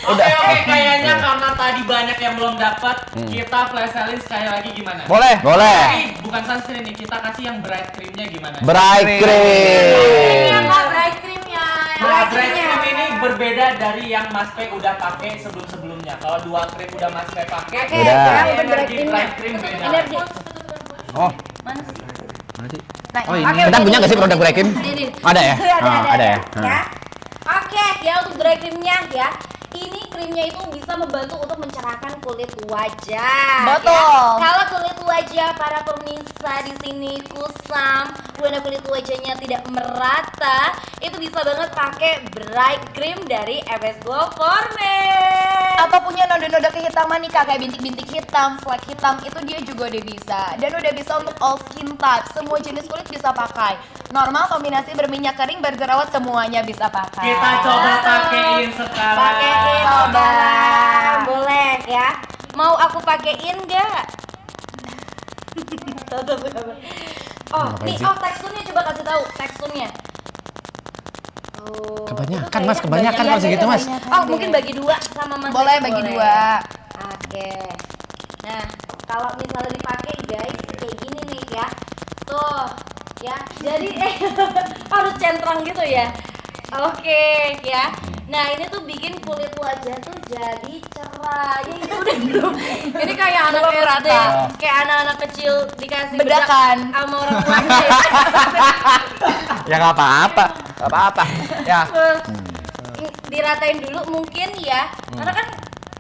Oke, kayaknya karena tadi banyak yang belum dapat, kita flash sale sekali lagi gimana? Boleh. Tapi bukan sunscreen nih, kita kasih yang bright creamnya gimana? Bright cream. Enggak bright creamnya. Nah, bright cream ini berbeda dari yang Mas P udah pakai sebelum-sebelumnya. Kalau dua cream udah Mas P pakai, Oke, Udah. sekarang energi bright creamnya. bright cream beda. Energi. Oh, Mana sih? Nah, Oh, ini. Oke, Kita udah punya nih. nggak sih produk bright cream? Ini. Ada ya? Ada ya. Ya. Oke, ya untuk dry creamnya ya. Ini krimnya itu bisa membantu untuk mencerahkan kulit wajah. Betul. Ya. Kalau kulit wajah para pemirsa di sini kusam, warna kulit wajahnya tidak merata, itu bisa banget pakai bright cream dari FS Glow Formen. atau punya noda-noda kehitaman nih Kak, kayak bintik-bintik hitam, flek hitam, itu dia juga udah bisa. Dan udah bisa untuk all skin type, semua jenis kulit bisa pakai. Normal, kombinasi berminyak kering, berjerawat, semuanya bisa pakai. Kita coba pakein sekarang. Pakein coba. Boleh ya. Mau aku pakein nggak? Oh, nih, teksturnya coba kasih tahu teksturnya. Oh, Kebanyakan, itu Mas, kayaknya kebanyakan banyak kalau segitu, ya, Mas. Oh, mungkin bagi dua sama Mas. Boleh Eko, bagi boleh. dua. Oke. Nah, kalau misalnya dipakai guys, kayak gini nih ya. Tuh, ya. Jadi harus centang gitu ya. Oke, ya. Nah, ini tuh bikin kulit wajah tuh jadi cerah. Ya itu udah belum. Ini kayak anak SD, kayak anak-anak kecil dikasih bedak Bedakan. sama orang tuanya. Ya nggak apa-apa, nggak apa-apa. Ya. Diratain dulu mungkin ya. Karena kan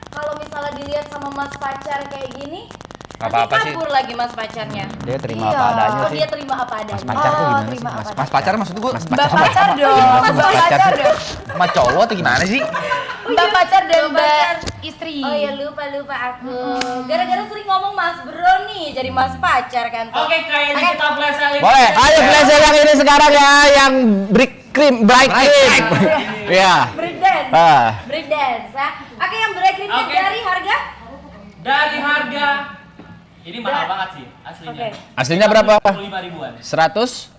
kalau misalnya dilihat sama mas pacar kayak gini, Nggak nanti apa-apa sih. kabur lagi mas pacarnya. Dia terima Iya. apa adanya Oh, sih. dia terima apa adanya. pacar tuh Oh, gimana sih, terima Mas? apa? Mas pacar maksud gua Mbak pacar dong, Mas mbak pacar dong. sama cowok atau gimana sih? Mbak pacar dan Mbak mbak pacar. istri. Oh ya lupa aku. Gara-gara sering ngomong mas bro nih, jadi mas pacar kan tuh. Oke, kayaknya kita flash sale. Boleh, ayo flash sale yang ini sekarang ya, yang bright cream. Iya. Breakdance. Ah. Breakdance ya. Oke, yang break creamnya Oke. dari harga Dari harga ini mahal banget sih aslinya. Oke. Aslinya berapa? 25 ribuan. 100?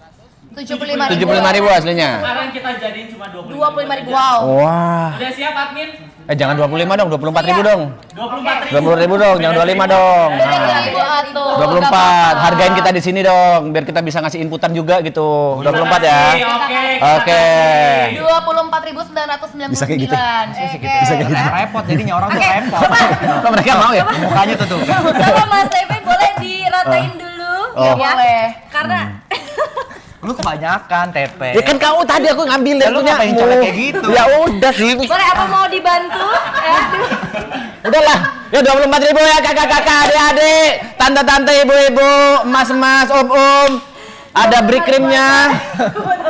75.000. 75.000 aslinya. Sekarang kita jadiin cuma 25.000. 25.000. Wow. Wah. Udah siap admin? Jangan 25 dong, 24.000 dong. 24.000. 20.000 dong, jangan 25 dong. Beda Nah. 1.000 atuh. 24, hargain kita di sini dong, biar kita bisa ngasih inputan juga gitu. 24 ya. Oke. Oke. 24.999. Bisa kayak gitu. Bisa gitu. Repot jadinya orang tuh repot. Kok mereka mau ya? Mukanya tuh tuh. Coba Mas Tepe boleh diratain dulu Oh. ya. Boleh. Karena Lu kebanyakan tepe. Ya kan kamu tadi aku ngambil Ya, yang lu punyamu. ngapain colek kayak gitu? Ya udah sih. boleh apa mau dibantu? Ya. Udahlah. Ya 24.000 ya kakak-kakak, adik-adik, tante-tante, ibu-ibu, emas-emas, om-om. Ada brick creamnya.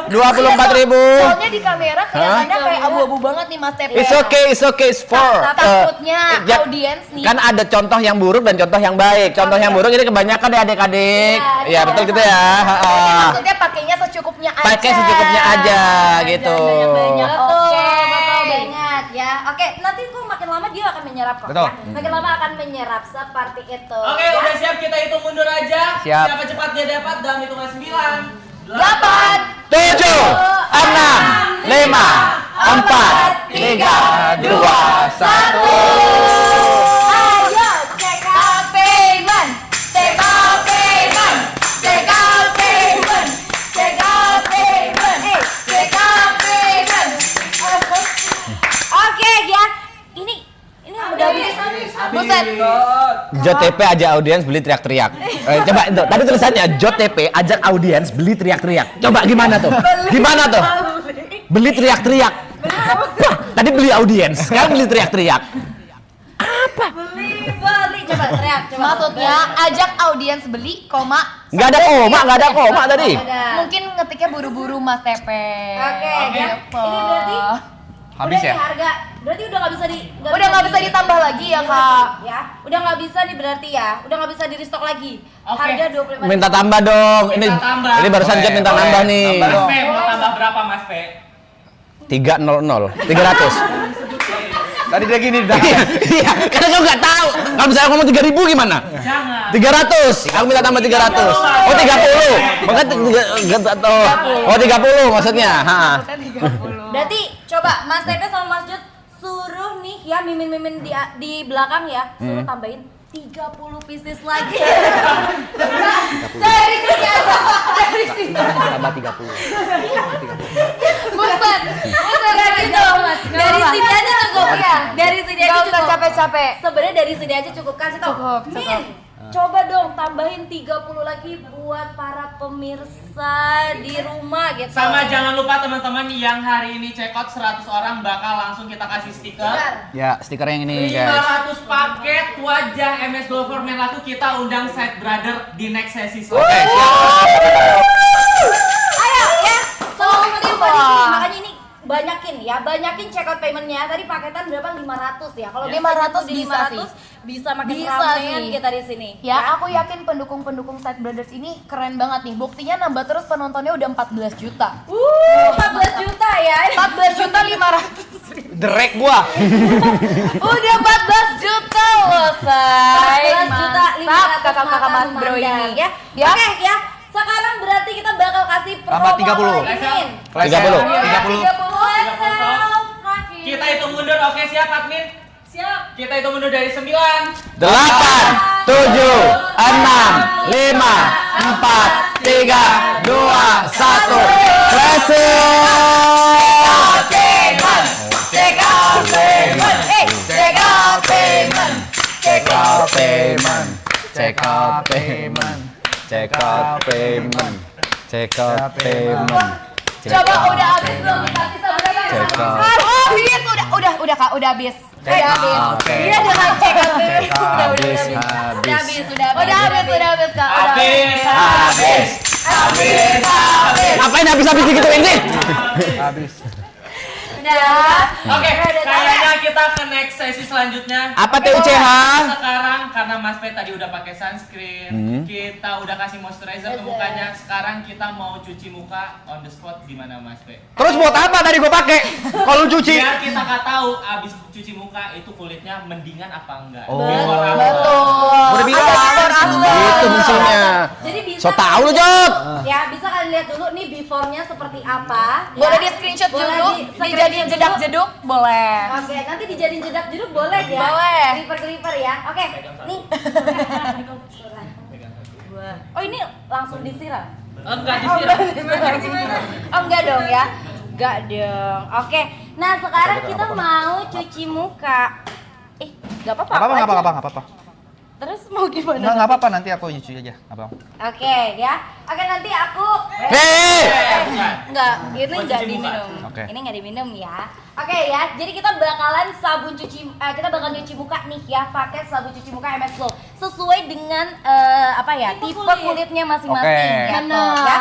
24.000. Soalnya di kamera kelihatannya kayak abu-abu banget nih Mas Tepe. It's okay, it's for. Takutnya ya, audiens nih. Kan ada contoh yang buruk dan contoh yang baik. Contoh yang buruk ini kebanyakan ya adik-adik. Iya, Ya betul gitu ya. Jadi maksudnya pakainya secukupnya aja. Pakai secukupnya aja gitu. Banyak betul, Oke. betul banget ya. Oke, nanti kok makin lama dia akan menyerap kok. Betul. Ya. Makin lama akan menyerap seperti itu. Oke, ya. udah siap, kita hitung mundur aja. Siap. Siapa cepat dia dapat dalam hitungan 9, 8 7, 6, 5, 4, 3, 2, 1. Ayo, check out payment. Check out payment. Check out payment. Check out payment. Check out payment. Oke ya. Ini udah habis. Buset. JTP ajak audiens beli teriak-teriak. Coba itu, tadi tulisannya JTP ajak audiens beli teriak-teriak. Coba gimana tuh? Gimana tuh? Beli teriak-teriak. Wah, tadi beli audiens, sekarang beli teriak-teriak. Beli coba teriak coba. Maksudnya ajak audiens beli, koma. Nggak ada koma tadi. Udah. Mungkin ngetiknya buru-buru Mas Tepe. Oke, ya. Gitu. Ini berarti Habis udah ya? nih harga. Berarti udah nggak bisa Udah nggak bisa ditambah lagi ya, Kak. Ya, udah nggak bisa nih berarti ya. Udah nggak bisa di restock lagi. Oke. Harga 25. Minta tambah dong. Ini Minta tambah. ini barusan Jet minta Boleh, nambah nih. nambah Mas dong. Pe, mau tambah berapa Mas Pe? 300. Tadi dia gini dah. Iya, karena kamu nggak tahu. Kalau misalnya ngomong 3.000 gimana? Jangan. 300. Aku minta tambah 300. Oh 30. Makanya oh 30 maksudnya. Ha. Berarti coba Mas Tepe sama Mas Jut suruh nih ya mimin-mimin di belakang ya, suruh tambahin 30 pieces lagi. Dari sini aja. Dari sini. Tambah 30. Buset. Buset kayak gitu. Dari sini aja cukup. Iya. Dari sini aja Gak usah cukup. capek-capek. Sebenarnya dari sini aja cukup, kasih tau. Cukup, Min, cukup. coba dong tambahin 30 lagi buat para pemirsa di rumah gitu. Sama jangan lupa teman-teman yang hari ini check out 100 orang bakal langsung kita kasih stiker. Bentar. Ya, stiker yang ini guys. 500 paket wajah MS Glover Men Laku, kita undang Side Brother di next sesi. Oke, siap. Ayo ya, Wah. makanya ini banyakin check out paymentnya. Tadi paketan berapa? 500 ya. Kalau 500 di bisa 500 bisa makin Bisa ramean sih. kita di sini. Ya, aku yakin pendukung-pendukung Side Brothers ini keren banget nih. Buktinya nambah terus penontonnya udah 14 juta. 14 juta ya. 14 juta 500. Derek gua. Udah 14 juta loh, say. 14 juta 500 kakak-kakak Mas Bro ini. ya. Ya. Oke ya. Sekarang berarti kita bakal kasih promo Tambah 30. lagi nih. 30. 30. Kita hitung mundur, oke siap admin? Siap. Kita hitung mundur dari 9. 8, 7, 6, 5, 4, 3, 2, 1. Check out payment. Check out payment. Check out payment. Check out payment. Check out payment. Check out payment. Coba udah habis belum? Kasih seberapa? Check out. Habis, udah Kak, udah habis. Udah habis. Oke. Iya, udah check out payment. Check out. Udah Habis, habis. habis. Udah habis, udah habis Kak. Udah Habis. Ngapain habis-habis digituin sih? Habis. Udah. Oke, kayaknya kita ke next sesi selanjutnya. Apa TUCH? Sekarang karena Mas Pe tadi udah pakai sunscreen, kita udah kasih moisturizer ke mukanya. Sekarang kita mau cuci muka on the spot, gimana Mas Pe? Terus buat apa tadi gua pakai? Kalau cuci. Biar kita nggak tahu abis cuci muka itu kulitnya mendingan apa enggak? Oh. Before apa? Betul. Udah bilang. Itu fungsinya. Jadi bisa So tahu lu, Jot. Ya, bisa kalian lihat dulu nih before-nya seperti apa. Boleh ya. di screenshot Boleh dulu, di-screenshot dijadiin dulu. jedak-jeduk, boleh. Oke, nanti dijadiin jedak jeduk boleh ya. Boleh. Clipper ya. Oke. Pegang satu. Nih. Pegang satu. Oh, ini langsung disiram. Enggak disiram. Oh, enggak dong ya. Enggak dong. Oke. Nah, sekarang kita mau cuci muka. Enggak apa-apa. Nggak aja. apa-apa. Terus mau gimana? Nggak apa-apa, nanti aku cuci aja. Nggak apa-apa. Oke, ya. Oke, nanti aku Hei. Enggak, ini Buat enggak cuci muka. diminum. Oke. Ini enggak diminum ya. Oke ya, jadi kita bakalan kita bakal cuci muka nih ya, pakai sabun cuci muka MS Glow sesuai dengan apa ya, tipe kulitnya masing-masing Oke. gitu, Benar. ya.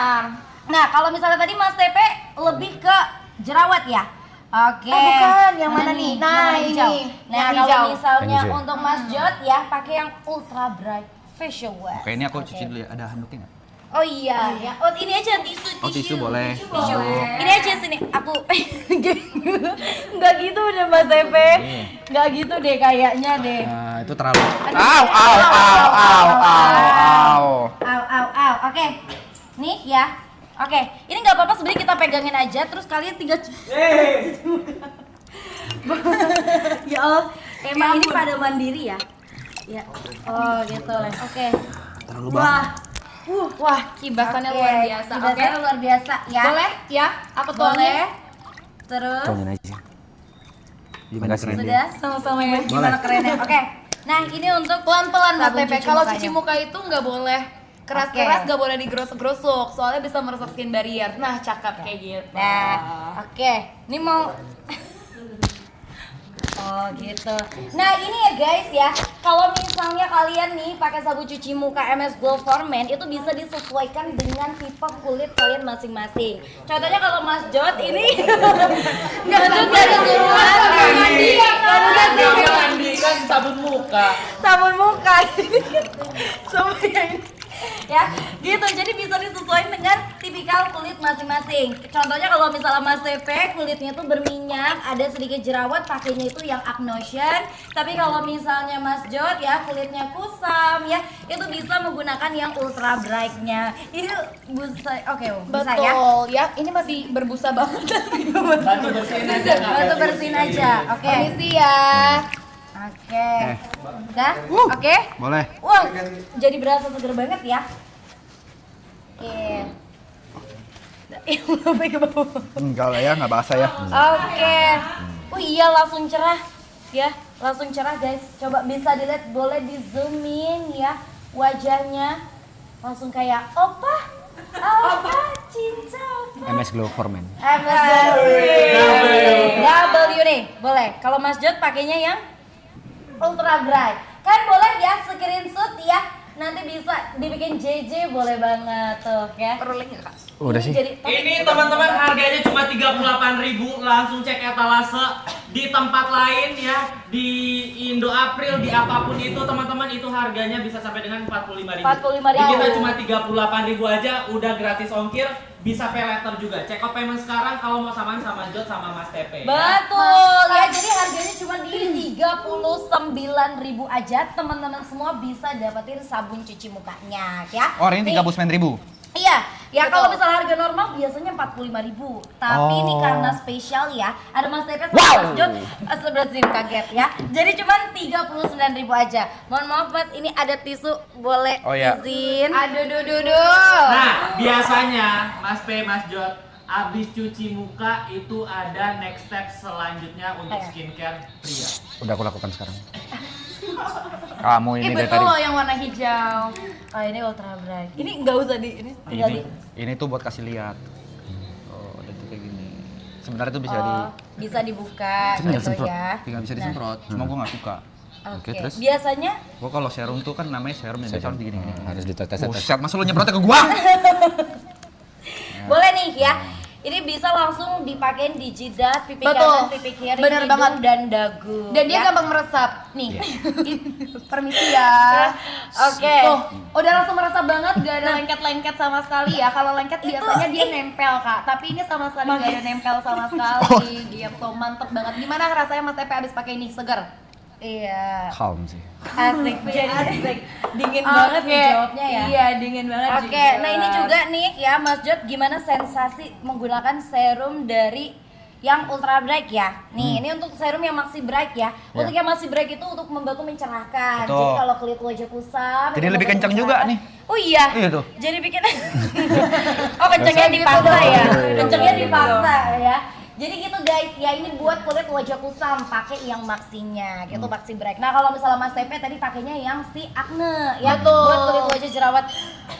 Nah, kalau misalnya tadi Mas Tepe lebih ke jerawat ya. Oke. Bukan, yang mana nih? Yang Nah, warna hijau. ini. Nah, Yang kalau hijau. misalnya Yang hijau. untuk Mas Jot ya, pakai yang Ultra Bright Facial Wash. Oke, ini aku Oke. cuci dulu ya. Ada handuknya nggak? Oh iya, ya. Oh ini aja tisu. Oh, tisu boleh. Tisu. Ini aja sini. Aku nggak gitu deh Mas Tepe. Nggak gitu deh kayaknya deh. Nah, itu terlalu. Aduh. Au. Au. Oke. Nih ya. Oke. Ini nggak apa-apa sebenarnya kita pegangin aja. Terus kalian tinggal. Ya Allah. Emang ini pada mandiri ya. Ya. Oh gitu. Oke. Terlalu Wah. Wah, kibasannya Oke, luar biasa. Oke. kibasannya luar biasa ya. Boleh ya? Aku tuangin. Boleh. Terus Tuangin aja. Gimana Makasih. keren? sudah sama-sama ya. Gimana kerennya? Oke. Nah, ini untuk Pelan-pelan Mbak sabun Tepe. cuci Kalau mukanya. cuci muka itu nggak boleh keras-keras, nggak boleh digerosok-gerosok, soalnya bisa merusak skin barrier. Nah, cakep kayak gitu. Nah, oke. Ini mau Oh gitu. Nah ini ya guys ya, kalau misalnya kalian nih pakai sabun cuci muka MS Glow for Men itu bisa disesuaikan dengan tipe kulit kalian masing-masing. Contohnya kalau Mas Jot ini nggak juga disuruhan mandi, Mandi kan sabun muka. sabun muka. Semuanya ini. Ya, gitu. Jadi bisa disesuaikan dengan tipikal kulit masing-masing. Contohnya kalau misalnya Mas Tepe kulitnya tuh berminyak, ada sedikit jerawat, pakainya itu yang Agnotion. Tapi kalau misalnya Mas Jot ya kulitnya kusam ya, itu bisa menggunakan yang Ultra Bright-nya. Ini bisa bisa ya. Betul ya. Ini masih berbusa banget. Bantu bersihin aja. Kak. Bantu bersihin aja. Oke. Permisi ya. Oke. Udah? Oke. Boleh. Wah, jadi berasa seger banget ya. Oke. Sampai ke bawah. Enggak lah ya, nggak basah ya. Oke. Oh iya, langsung cerah. Ya, langsung cerah guys. Coba bisa dilihat, boleh di zoom in ya wajahnya. Langsung kayak opa cinta. MS Glow for Men. W nih, boleh. Kalau Mas Jot pakainya yang Ultra Bright. Kan boleh ya screenshot ya. Nanti bisa dibikin JJ boleh banget tuh ya. Perlu link nggak, Kak? Udah sih. Jadi Ini teman-teman harganya cuma 38.000, langsung cek etalase di tempat lain ya, di Indo April, di apapun itu teman-teman, itu harganya bisa sampai dengan 45.000. 45.000. Ini kita cuma 38.000 aja udah gratis ongkir, bisa pay later juga. Check out payment sekarang kalau mau samaan sama Jot sama Mas Tepe. betul ya, jadi harganya cuma di 39.000 aja. Teman-teman semua bisa dapetin sabun cuci mukanya ya. Oh, ini Nih, 39.000. Iya, ya Betul. kalau misalnya harga normal biasanya 45.000. Tapi ini Oh. karena spesial ya, ada Mas Tepe sama Wow. Mas Jot. Astagfirullahaladzim, kaget ya. Jadi cuma 39.000 aja. Mohon maaf Mas, ini ada tisu, boleh Oh, iya. izin. Aduh, duh. Nah, biasanya Mas P, Mas Jot, abis cuci muka itu ada next step selanjutnya untuk skincare pria. Udah aku lakukan sekarang. Kamu ini dari Betul tadi. loh yang warna hijau. Oh ini Ultra Bright. Ini nggak usah di ini. tinggal di- Ini tuh buat kasih lihat. Oh, udah tuh kayak gini. Sebenarnya tuh bisa di Oh, bisa dibuka Tinggal gitu semprot. ya. tinggal bisa disemprot. Cuma gua nggak suka. Oke. terus? Biasanya Gua kalau serum tuh kan namanya serum yang biasa harus digini-gini. Harus ditetes-tetes. Buset, masa lu nyemprotnya ke gua? boleh nih ya. Ini bisa langsung dipakein di jidat, pipi Betul. kanan, pipi kiri, Bener hidung, banget. dan dagu. Dan dia ya. gampang meresap. Nih. Permisi ya. Oke. Tuh, udah langsung meresap banget, gak ada lengket-lengket sama sekali ya. Kalau lengket biasanya dia nempel, Kak. Tapi ini sama sekali gak ada nempel sama sekali. Gitu, mantep banget. Gimana rasanya Mas Tepe abis pakai ini? Seger? Iya. Calm sih. Asik, jadi asik. Dingin banget nih jawabnya ya. Iya, dingin banget Oke, juga. nah ini juga nih ya Mas Jod, gimana sensasi menggunakan serum dari yang ultra bright ya? Nih, ini untuk serum yang maxi bright ya. Untuk yang maxi bright itu untuk membantu mencerahkan. Betul. Jadi kalau kulit wajah kusam, Jadi itu lebih membantu kenceng juga mencerahkan. nih. Oh iya. Iya tuh. Jadi bikin oh kencengnya dipaksa ya. Kencengnya dipaksa ya. Jadi gitu guys, ya ini buat kulit wajah kusam, pakai yang maxinya gitu, maxi bright. Nah kalau misalnya Mas Tepe tadi pakainya yang si Acne ya, Betul. buat kulit wajah jerawat.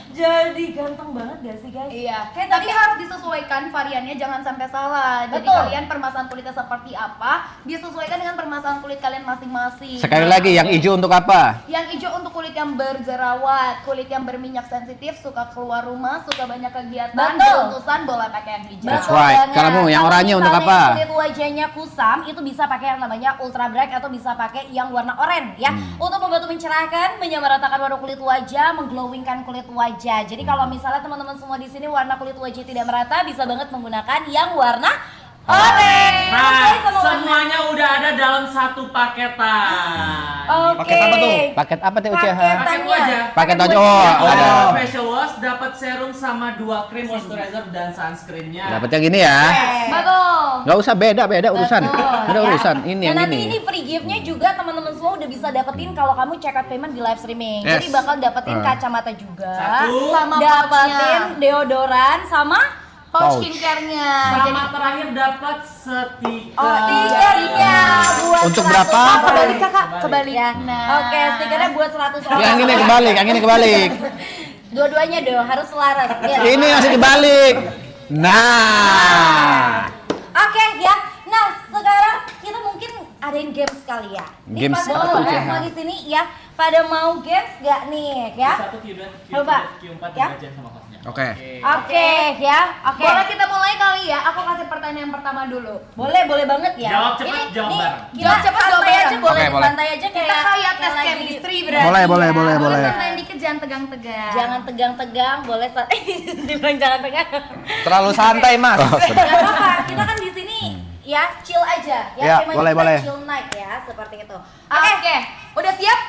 Jadi ganteng banget gak sih guys? Iya, Kayak tapi tadi harus disesuaikan variannya, jangan sampai salah. Jadi Betul. kalian permasalahan kulitnya seperti apa, disesuaikan dengan permasalahan kulit kalian masing-masing. Sekali lagi, yang hijau untuk apa? Yang hijau untuk kulit yang berjerawat, kulit yang berminyak sensitif, suka keluar rumah, suka banyak kegiatan, Betul. beruntusan, boleh pakai yang hijau. That's right. Kamu yang Kalau oranye untuk misalnya apa? Kulit wajahnya kusam itu bisa pakai yang namanya ultra bright atau bisa pakai yang warna oranye ya. Untuk membantu mencerahkan, menyamaratakan warna kulit wajah, mengglowingkan kulit wajah. Jadi kalau misalnya teman-teman semua di sini warna kulit wajah tidak merata, bisa banget menggunakan yang warna oranye. Nah, Oke, sama warna- semuanya udah ada dalam satu paketan. Oke. Paket apa tuh? Paket apa tuh Uci? Paket wajah. Paket wajah. wajah. Oh, Ada ada. facial wash, dapat serum sama 2 krim moisturizer dan sunscreennya. Dapat yang gini ya. Betul. Nggak usah beda urusan. Betul, Ada ya. urusan ini yang Dan nanti ini. ini free gift-nya juga teman-teman semua udah bisa dapetin kalau kamu check out payment di live streaming. Yes. Jadi bakal dapetin kacamata juga, Satu. Sama dapetin pouchnya. deodoran sama Pouch Pouch. skincare-nya. Sama terakhir dapat stiker. stikernya buat Untuk 100 berapa? orang. Kebalik Kakak, kebalik. Ya. Nah. Oke, stikernya buat 100 orang. Yang ini kebalik, yang ini kebalik. Dua-duanya dong harus selaras. Ya. Ini masih kebalik. Nah. Oke ya. Nah, sekarang kita mungkin adain games kali ya. Nih, Games pada apa tuh, orang Cih? semua di sini ya, pada mau games gak nih ya? Satu Q2, Coba. Q4 Ya. dibacain sama hostnya. Oke. Oke ya, oke. Boleh kita mulai kali ya? Aku kasih pertanyaan pertama dulu. Boleh banget ya. Jawab cepet, jawab nih, bareng. Kita Jawab cepet, jawab santai aja bareng. boleh, Oke, boleh. santai aja Kita kayak kayak tes lagi- chemistry berarti. Boleh, boleh, ya. boleh, boleh. Santai dikit, jangan tegang-tegang. Jangan tegang-tegang, boleh dibilang jangan tegang. Terlalu santai, Mas. Gak apa-apa, kita kan di sini ya chill aja ya. Ya, Temanya boleh, kita boleh. chill night ya, seperti itu. Oke, udah siap?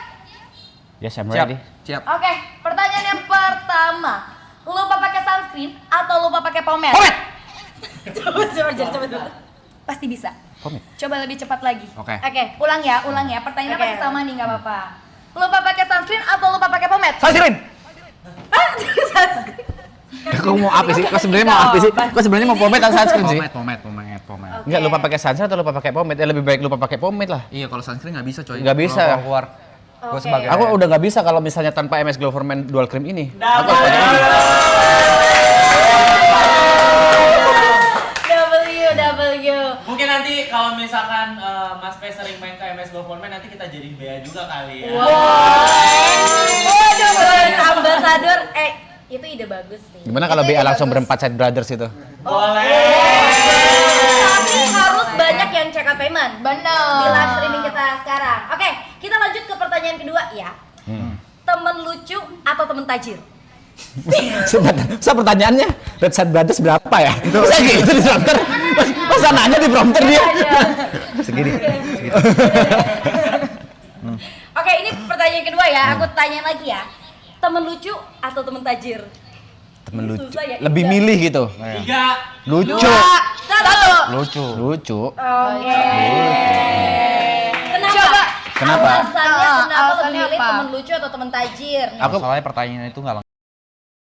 Yes, I'm Siap. ready. Siap. Oke, pertanyaan yang pertama. Lupa pakai sunscreen atau lupa pakai pomade? Pomade. Coba. Pasti bisa. Pomade. Coba lebih cepat lagi. Oke. Oke, ulang ya. Pertanyaannya Oke. pasti sama nih, nggak apa-apa. Lupa pakai sunscreen atau lupa pakai pomade? Sunscreen. Kau mau apa sih? Kau sebenarnya mau apa sih? Kau sebenarnya mau pomade atau sunscreen sih? Pomade. Enggak, lupa pakai sunscreen atau lupa pakai pomade? Lebih baik lupa pakai pomade lah. Iya, kalau sunscreen nggak bisa, coy. Nggak bisa. Kalau keluar. Gue Oke. sebagai Aku udah nggak bisa kalau misalnya tanpa MS Glow for Men Dual Cream ini. Double. Aku harus pakai ini. W. Mungkin nanti kalau misalkan Mas P sering main ke MS Go Forman, nanti kita jadi bea juga kali ya. Waduh, ambasador. Itu ide bagus sih. Gimana kalau Itu BA ide langsung bagus. berempat Side Brothers itu? Boleh. Tapi harus banyak yang check out payment. Benar. Di live streaming kita sekarang. Oke, kita lanjut ke pertanyaan kedua ya. Temen lucu atau temen tajir? Saya pertanyaannya, Red Side Brothers berapa ya? Saya gitu di prompter. Masa nanya di prompter dia? Segini. Oke, ini pertanyaan kedua ya. Aku tanya lagi ya. Temen lucu atau temen tajir? Temen lucu. Susah ya, Lebih Ida. milih gitu. 3. Lucu. Satu. Lucu. Lucu. Oke. Kenapa? Coba. Kenapa? Alasannya kenapa lebih Alasannya milih apa? temen lucu atau temen tajir? Aku Soalnya pertanyaan itu nggak